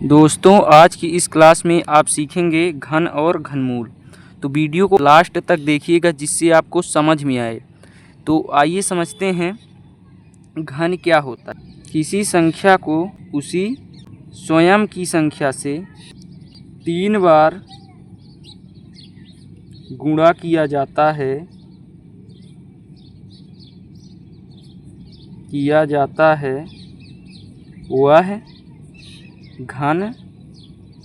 दोस्तों आज की इस क्लास में आप सीखेंगे घन और घनमूल। तो वीडियो को लास्ट तक देखिएगा जिससे आपको समझ में आए। तो आइए समझते हैं घन क्या होता है। किसी संख्या को उसी स्वयं की संख्या से 3 बार गुणा किया जाता है वह घन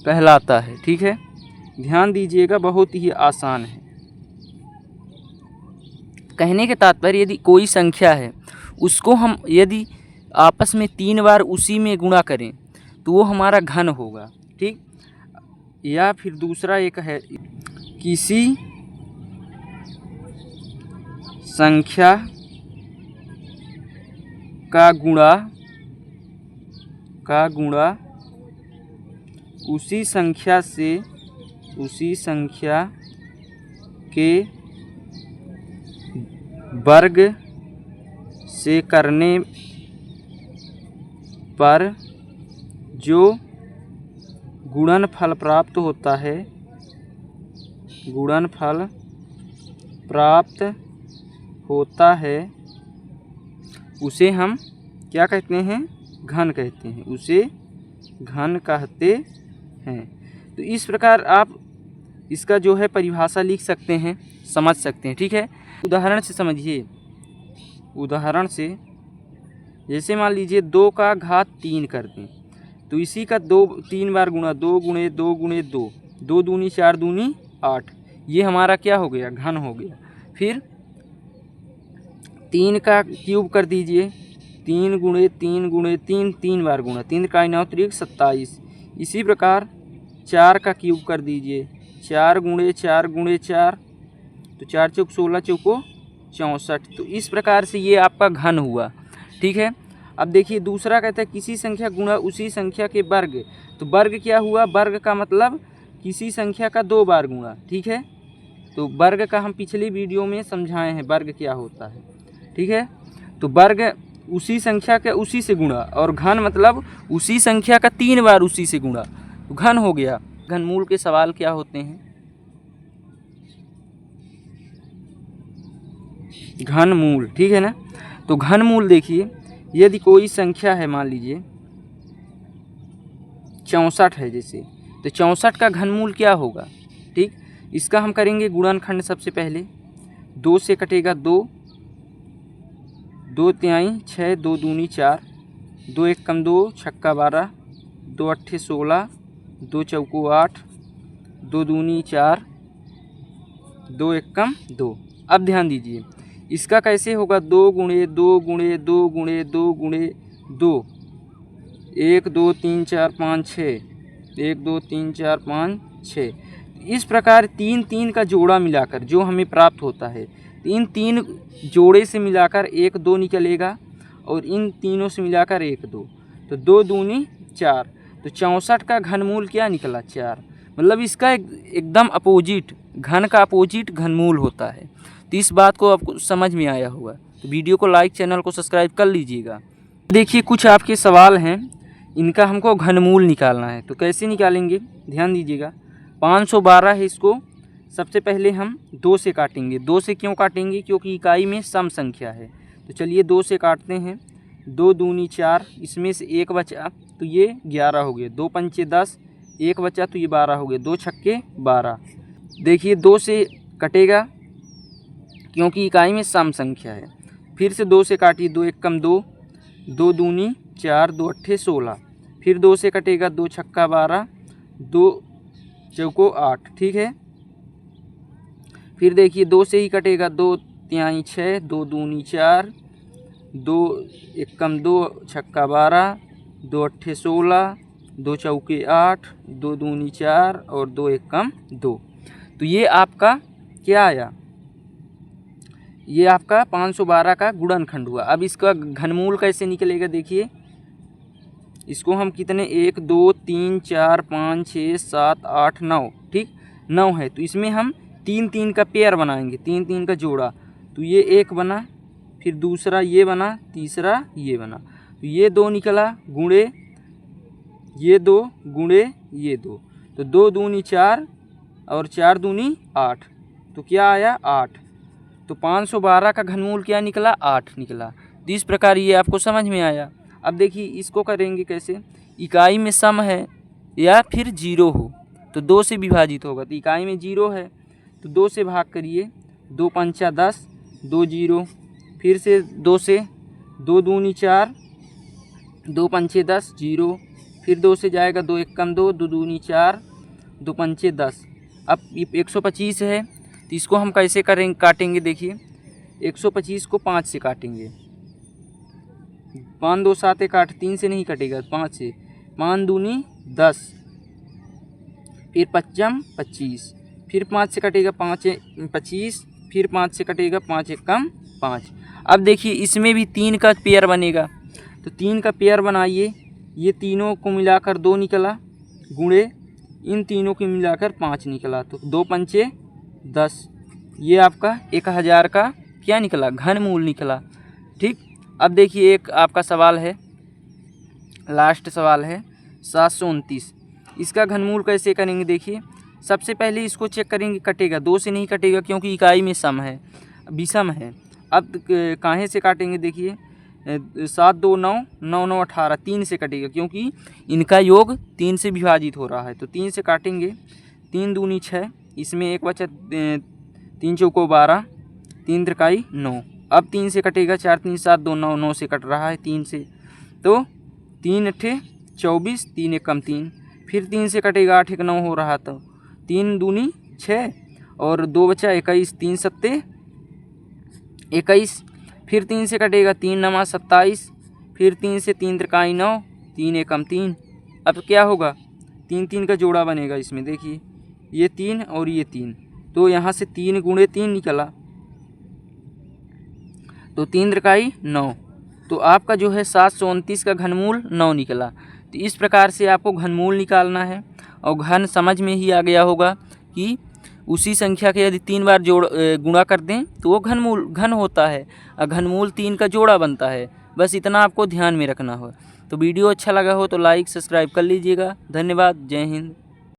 कहलाता है। ठीक है, ध्यान दीजिएगा, बहुत ही आसान है। कहने के तात्पर्य यदि कोई संख्या है उसको हम यदि आपस में 3 बार उसी में गुणा करें तो वो हमारा घन होगा। ठीक, या फिर दूसरा एक है किसी संख्या का गुणा उसी संख्या के वर्ग से करने पर जो गुणनफल प्राप्त होता है उसे हम क्या कहते हैं? घन कहते हैं। उसे घन कहते हैं। तो इस प्रकार आप इसका जो है परिभाषा लिख सकते हैं, समझ सकते हैं। ठीक है, उदाहरण से समझिए। उदाहरण से जैसे मान लीजिए 2 का घात 3 कर दें तो इसी का 3 बार गुणा 2 गुणे 2 गुणे 2, 2 दूनी 4 दूनी 8, ये हमारा क्या हो गया? घन हो गया। फिर 3 का क्यूब कर दीजिए, 3 गुणे 3 गुणे 3, 3 बार गुणा, 3 का 9 त्रिक 27। इसी प्रकार 4 का क्यूब कर दीजिए, 4 गुणे 4 गुणे 4, तो 4 चौक 16 चौको 64। तो इस प्रकार से ये आपका घन हुआ। ठीक है, अब देखिए दूसरा कहता है किसी संख्या गुणा उसी संख्या के वर्ग। तो वर्ग क्या हुआ? वर्ग का मतलब किसी संख्या का 2 बार गुणा। ठीक है, तो वर्ग का हम पिछली वीडियो में समझाए हैं वर्ग क्या होता है। ठीक है, तो वर्ग उसी संख्या के उसी से गुणा, और घन मतलब उसी संख्या का 3 बार उसी से गुणा, तो घन हो गया। घनमूल के सवाल क्या होते हैं? घनमूल, ठीक है ना। तो घनमूल देखिए, यदि कोई संख्या है, मान लीजिए 64 है जैसे, तो 64 का घनमूल क्या होगा? ठीक, इसका हम करेंगे गुणनखंड। सबसे पहले 2 से कटेगा 2, 2 तिहाई 6, 2 दूनी 4, 2 एकम 2, छक्का 12, 2 अट्ठे 16, 2 चौको 8, 2 दूनी 4, 2 एकम 2। अब ध्यान दीजिए इसका कैसे होगा? 2 गुणे 2 गुणे 2 गुणे 2 गुणे 2, 1 2 3 4 5 6, 1 2 3 4 5 6। इस प्रकार 3 3 का जोड़ा मिलाकर जो हमें प्राप्त होता है, इन 3 जोड़े से मिलाकर 1 2 निकलेगा, और इन तीनों से मिलाकर 1 2, तो 2 दूनी 4। तो 64 का घनमूल क्या निकला? 4। मतलब इसका एकदम अपोजिट, घन का अपोजिट घनमूल होता है। तो इस बात को आपको समझ में आया होगा। तो वीडियो को लाइक, चैनल को सब्सक्राइब कर लीजिएगा। देखिए कुछ आपके सवाल हैं, इनका हमको घनमूल निकालना है। तो कैसे निकालेंगे? ध्यान दीजिएगा। 512 है, इसको सबसे पहले हम 2 से काटेंगे। 2 से क्यों काटेंगे? क्योंकि इकाई में सम संख्या है। तो चलिए 2 से काटते हैं। 2 दूनी 4, इसमें से 1 बचा तो ये 11 हो गए। 2 पंचे 10, 1 बचा तो ये 12 हो गए। 2 छक्के 12। देखिए 2 से कटेगा क्योंकि इकाई में सम संख्या है। फिर से 2 से काटिए, 2 एकम 2, 2 दूनी 4, 2 अट्ठे 16। फिर 2 से कटेगा, 2 छक्का 12, 2 चौको 8। ठीक है, फिर देखिए 2 से ही कटेगा, 2 तिहाई 6, 2 दूनी 4, 2 एकम 2, छक्का 12, 2 अट्ठे 16, 2 चौके 8, 2 दूनी 4 और 2 एकम 2। तो ये आपका क्या आया? ये आपका 512 का गुणनखंड हुआ। अब इसका घनमूल कैसे निकलेगा? देखिए इसको हम कितने 1 2 3 4 5 6 7 8 9, ठीक 9 है। तो इसमें हम 3 3 का पेयर बनाएंगे, 3 3 का जोड़ा। तो ये एक बना, फिर दूसरा ये बना, तीसरा ये बना। तो ये 2 निकला गुणे ये 2 गुणे ये 2, तो 2 दूनी 4 और 4 दूनी 8, तो क्या आया 8। तो 512 का घनमूल क्या निकला, 8 निकला। तो इस प्रकार ये आपको समझ में आया। अब देखिए इसको करेंगे कैसे, इकाई में सम है या फिर जीरो हो तो 2 से विभाजित होगा। तो इकाई में जीरो है तो 2 से भाग करिए, 2 पंचा 10, 2 जीरो, फिर से 2 से, 2 दूनी 4, 2 पंचे 10 जीरो, फिर 2 से जाएगा, 2 एकम 2, 2 दूनी 4, 2 पंचे 10। अब 125 है तो इसको हम कैसे करेंगे, काटेंगे। देखिए 125 को 5 से काटेंगे, 5 2 7 1 8, 3 से नहीं कटेगा, 5 से। 5 दूनी 10, फिर 5 25, फिर 5 से कटेगा, 5 25, फिर 5 से कटेगा, 5 एकम 5। अब देखिए इसमें भी 3 का पेयर बनेगा, तो 3 का पेयर बनाइए। ये तीनों को मिलाकर 2 निकला, गुणे इन तीनों को मिलाकर 5 निकला, तो 2 पंचे 10। ये आपका 1000 का क्या निकला, घनमूल निकला। ठीक। अब देखिए एक आपका सवाल है, लास्ट सवाल है 729। इसका घनमूल कैसे करेंगे। देखिए सबसे पहले इसको चेक करेंगे, कटेगा 2 से नहीं कटेगा क्योंकि इकाई में सम है, विषम है। अब काहे से काटेंगे, देखिए 7 2 9, 9 9 18, 3 से कटेगा क्योंकि इनका योग 3 से विभाजित हो रहा है, तो 3 से काटेंगे। 3 दूनी 6, इसमें एक बचा, 3 चौको 12, 3 त्रिकाई 9। अब 3 से कटेगा, 4 3 7 2 9, 9 से कट रहा है 3 से, तो 3 अट्ठे 24, 3 एकम 3, फिर 3 से कटेगा, 8 1 9 हो रहा, तो 3 दूनी 6 और 2 बचा 21, 3 सत्ते 21, फिर 3 से कटेगा, 3 नमा 27, फिर 3 से 3 त्रिकाई 9, 3 एकम 3। अब क्या होगा, 3 3 का जोड़ा बनेगा इसमें। देखिए ये 3 और ये 3, तो यहाँ से 3 गुणे 3 निकला, तो 3 त्रिकाई 9, तो आपका जो है 729 का घनमूल 9 निकला। तो इस प्रकार से आपको घनमूल निकालना है, और घन समझ में ही आ गया होगा कि उसी संख्या के यदि 3 बार गुणा कर दें तो वो घन होता है, और घनमूल 3 का जोड़ा बनता है। बस इतना आपको ध्यान में रखना हो। तो वीडियो अच्छा लगा हो तो लाइक सब्सक्राइब कर लीजिएगा। धन्यवाद। जय हिंद।